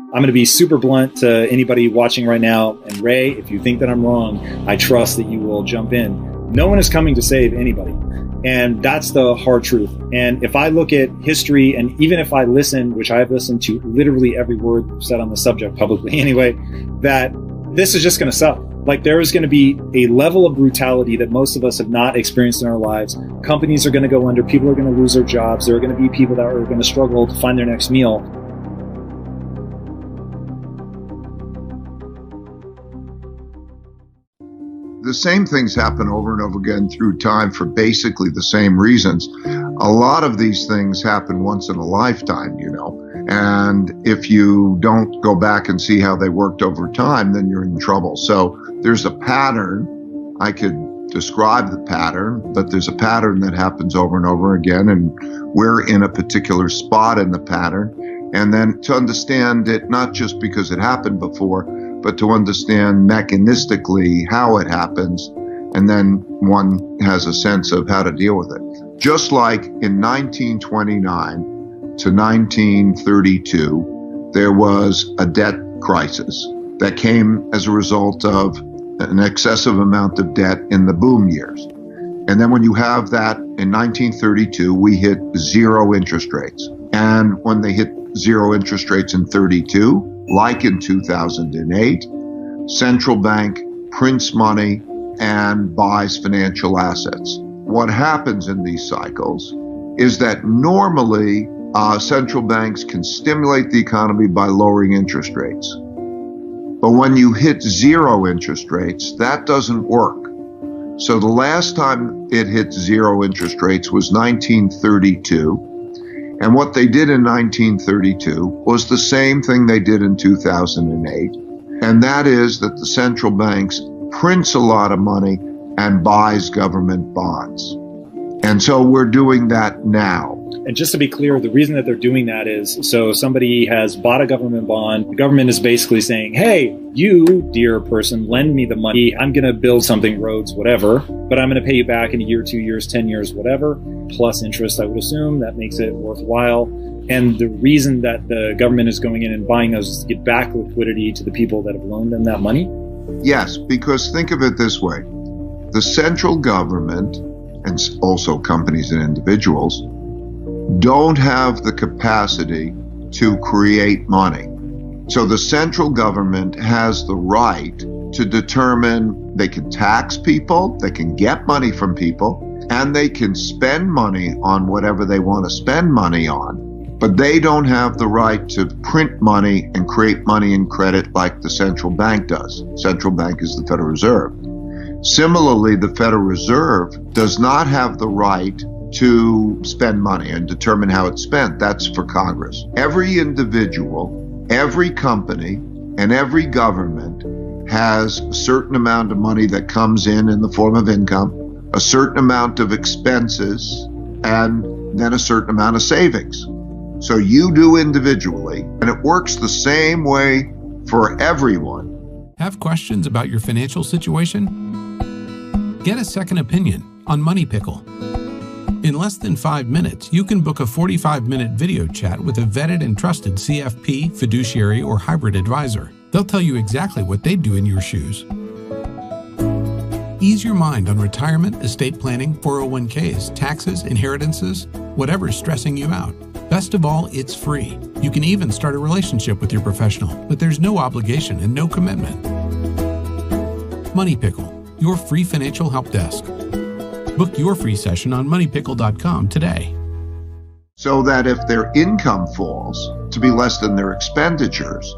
I'm going to be super blunt to anybody watching right now. And Ray, if you think that I'm wrong, I trust that you will jump in. No one is coming to save anybody. And that's the hard truth. And if I look at history, and even if I listen, which I have listened to literally every word said on the subject publicly anyway, that this is just going to suck. Like, there is going to be a level of brutality that most of us have not experienced in our lives. Companies are going to go under. People are going to lose their jobs. There are going to be people that are going to struggle to find their next meal. The same things happen over and over again through time for basically the same reasons. A lot of these things happen once in a lifetime, and if you don't go back and see how they worked over time, then you're in trouble. So there's a pattern. I could describe the pattern, but there's a pattern that happens over and over again, and we're in a particular spot in the pattern. And then to understand it, not just because it happened before, but to understand mechanistically how it happens, and then one has a sense of how to deal with it. Just like in 1929 to 1932, there was a debt crisis that came as a result of an excessive amount of debt in the boom years. And then when you have that in 1932, we hit zero interest rates. And when they hit zero interest rates in 32, like in 2008, central bank prints money and buys financial assets. What happens in these cycles is that normally central banks can stimulate the economy by lowering interest rates. But when you hit zero interest rates, that doesn't work. So the last time it hit zero interest rates was 1932. And what they did in 1932 was the same thing they did in 2008. And that is that the central banks prints a lot of money and buys government bonds. And so we're doing that now. And just to be clear, the reason that they're doing that is so somebody has bought a government bond. The government is basically saying, hey, you, dear person, lend me the money. I'm going to build something, roads, whatever, but I'm going to pay you back in a year, 2 years, 10 years, whatever, plus interest, I would assume. That makes it worthwhile. And the reason that the government is going in and buying those is to get back liquidity to the people that have loaned them that money? Yes, because think of it this way. The central government, and also companies and individuals, don't have the capacity to create money. So the central government has the right to determine they can tax people, they can get money from people, and they can spend money on whatever they want to spend money on. But they don't have the right to print money and create money and credit like the central bank does. Central bank is the Federal Reserve. Similarly, the Federal Reserve does not have the right to spend money and determine how it's spent. That's for Congress. Every individual, every company, and every government has a certain amount of money that comes in the form of income, a certain amount of expenses, and then a certain amount of savings. So you do individually, and it works the same way for everyone. Have questions about your financial situation? Get a second opinion on Money Pickle. In less than 5 minutes, you can book a 45-minute video chat with a vetted and trusted CFP, fiduciary, or hybrid advisor. They'll tell you exactly what they'd do in your shoes. Ease your mind on retirement, estate planning, 401ks, taxes, inheritances, whatever's stressing you out. Best of all, it's free. You can even start a relationship with your professional, but there's no obligation and no commitment. Money Pickle, your free financial help desk. Book your free session on moneypickle.com today. So that if their income falls to be less than their expenditures,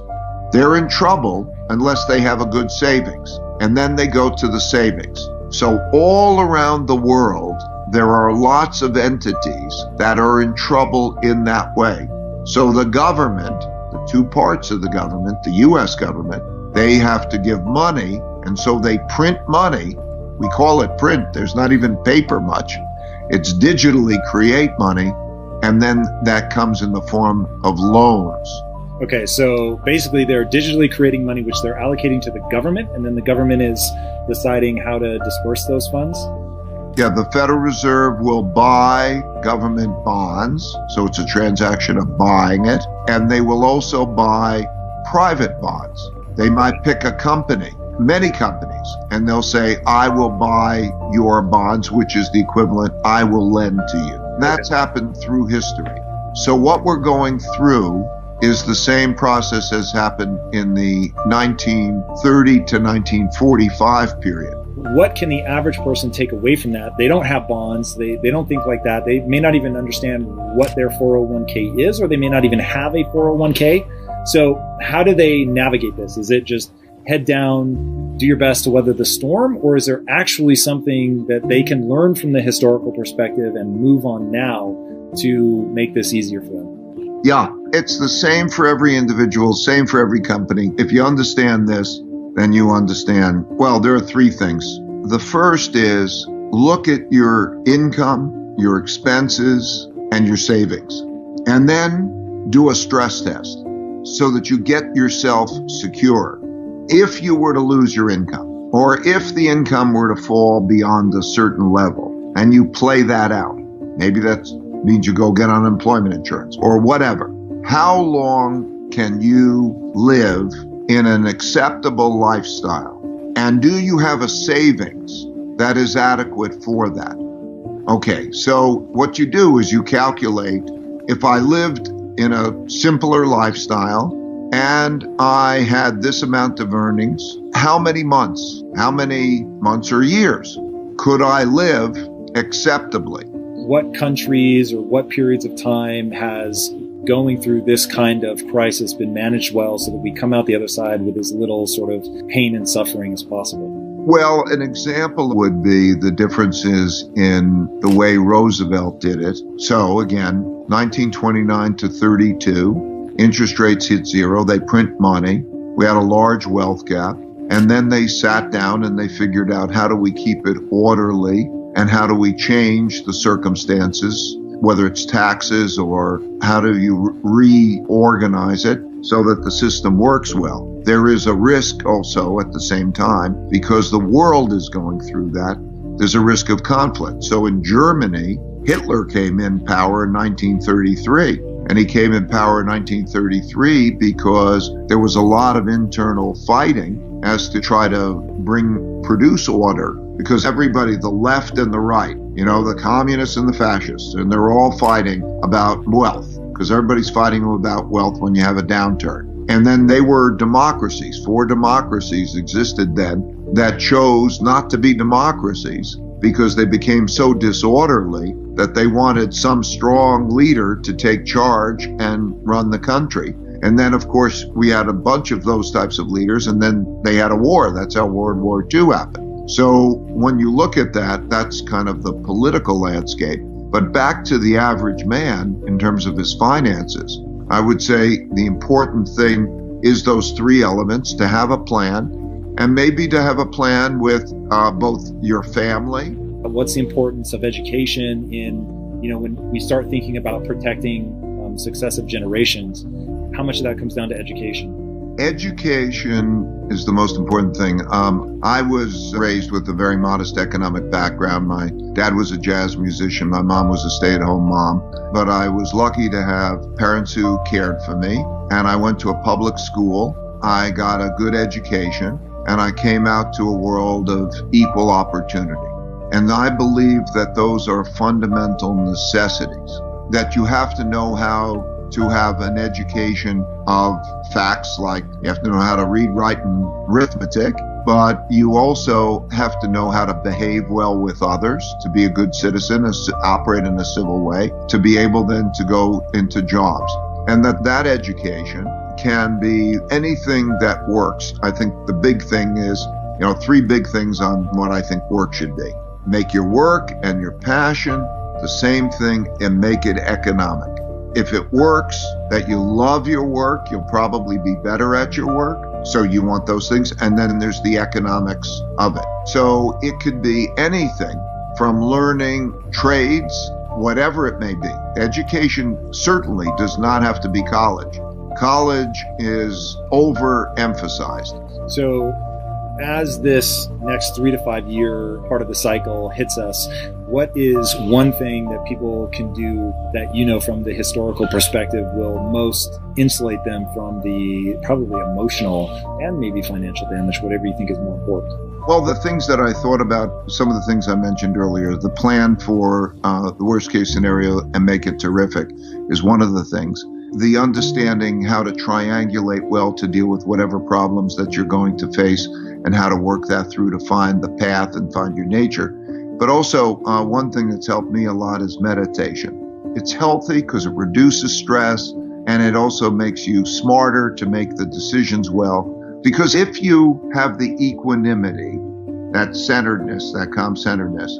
they're in trouble unless they have a good savings. And then they go to the savings. So all around the world, there are lots of entities that are in trouble in that way. So the government, the two parts of the government, the U.S. government, they have to give money, and so they print money. We call it print. There's not even paper much. It's digitally create money, and then that comes in the form of loans. Okay, so basically they're digitally creating money, which they're allocating to the government, and then the government is deciding how to disperse those funds? Yeah, the Federal Reserve will buy government bonds, so it's a transaction of buying it, and they will also buy private bonds. They might pick a company, many companies, and they'll say, I will buy your bonds, which is the equivalent, I will lend to you. That's happened through history. So what we're going through is the same process as happened in the 1930 to 1945 period. What can the average person take away from that? They don't have bonds. They don't think like that. They may not even understand what their 401k is, or they may not even have a 401k. So how do they navigate this? Is it just head down, do your best to weather the storm? Or is there actually something that they can learn from the historical perspective and move on now to make this easier for them? Yeah, it's the same for every individual, same for every company. If you understand this, then you understand, well, there are three things. The first is look at your income, your expenses, and your savings, and then do a stress test so that you get yourself secure. If you were to lose your income, or if the income were to fall beyond a certain level, and you play that out, maybe that means you go get unemployment insurance or whatever. How long can you live in an acceptable lifestyle? And do you have a savings that is adequate for that? Okay, so what you do is you calculate, if I lived in a simpler lifestyle and I had this amount of earnings, how many months or years could I live acceptably? What countries or what periods of time has going through this kind of crisis been managed well so that we come out the other side with as little sort of pain and suffering as possible? Well, an example would be the differences in the way Roosevelt did it. So again, 1929 to 32, interest rates hit zero, they print money, we had a large wealth gap, and then they sat down and they figured out how do we keep it orderly and how do we change the circumstances, whether it's taxes or how do you reorganize it so that the system works well. There is a risk also at the same time, because the world is going through that, there's a risk of conflict. So in Germany, Hitler came in power in 1933. And he came in power in 1933 because there was a lot of internal fighting as to try to produce order, because everybody, the left and the right, the communists and the fascists, and they're all fighting about wealth, because everybody's fighting about wealth when you have a downturn. And then they were democracies. 4 democracies existed then that chose not to be democracies because they became so disorderly that they wanted some strong leader to take charge and run the country. And then, of course, we had a bunch of those types of leaders, and then they had a war. That's how World War II happened. So when you look at that, that's kind of the political landscape. But back to the average man in terms of his finances, I would say the important thing is those 3 elements: to have a plan, and maybe to have a plan with both your family. What's the importance of education in, when we start thinking about protecting successive generations, how much of that comes down to education? Education is the most important thing. I was raised with a very modest economic background. My dad was a jazz musician. My mom was a stay-at-home mom. But I was lucky to have parents who cared for me. And I went to a public school. I got a good education. And I came out to a world of equal opportunity. And I believe that those are fundamental necessities, that you have to know how to have an education of facts, like you have to know how to read, write, and arithmetic, but you also have to know how to behave well with others, to be a good citizen, to operate in a civil way, to be able then to go into jobs. And that education can be anything that works. I think the big thing is, 3 big things on what I think work should be. Make your work and your passion the same thing, and make it economic. If it works, that you love your work, you'll probably be better at your work. So you want those things. And then there's the economics of it. So it could be anything from learning trades, whatever it may be. Education certainly does not have to be college. College is overemphasized. So as this next 3 to 5 year part of the cycle hits us, what is one thing that people can do that, you know, from the historical perspective will most insulate them from the probably emotional and maybe financial damage, whatever you think is more important? Well, the things that I thought about, some of the things I mentioned earlier, the plan for the worst case scenario and make it terrific is one of the things. The understanding how to triangulate well to deal with whatever problems that you're going to face and how to work that through to find the path and find your nature. But also, one thing that's helped me a lot is meditation. It's healthy because it reduces stress and it also makes you smarter to make the decisions well. Because if you have the equanimity, that centeredness, that calm centeredness,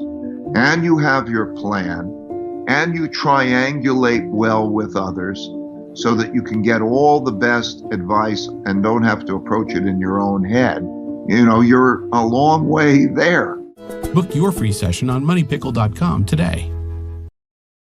and you have your plan, and you triangulate well with others so that you can get all the best advice and don't have to approach it in your own head, you know, you're a long way there. Book your free session on moneypickle.com today.